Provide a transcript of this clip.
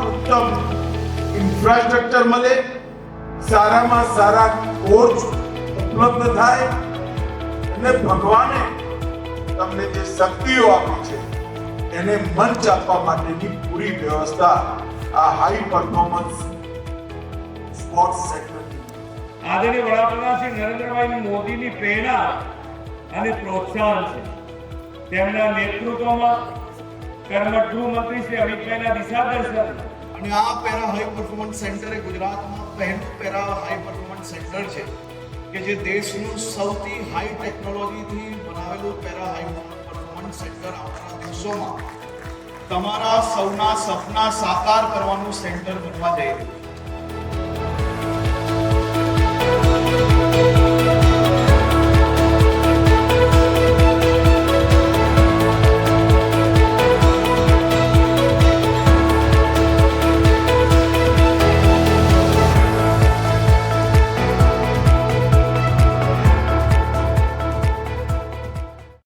ઉત્તમ ઇન્ફ્રાસ્ટ્રક્ચર મળે, સારામાં સારા કોચ ઉપલબ્ધ થાય અને ભગવાને તમને જે શક્તિઓ આપી છે એને મંચ આપવા માટેની પૂરી વ્યવસ્થા આ હાઈ પરફોર્મન્સ સ્પોર્ટ્સ સેક્ટર આદરણીય વડાપ્રધાન શ્રી નરેન્દ્રભાઈ મોદીની પ્રેરણા અને પ્રોત્સાહન છે. તેમના નેતૃત્વમાં કર્મઠ ગૃહમંત્રી શ્રી અમિતભાઈના દિશાદર્શન અને આ પેરા હાઈ પરફોર્મન્સ સેન્ટર એ ગુજરાતમાં પહેલું પેરા હાઈ પરફોર્મન્સ સેન્ટર છે કે જે દેશનું સૌથી હાઈ ટેકનોલોજીથી બનાવેલું પેરા હાઈ પરફોર્મન્સ સેન્ટર આવનારા દિવસોમાં તમારા સૌના સપના સાકાર કરવાનું સેન્ટર બનવા જઈ રહ્યું છે.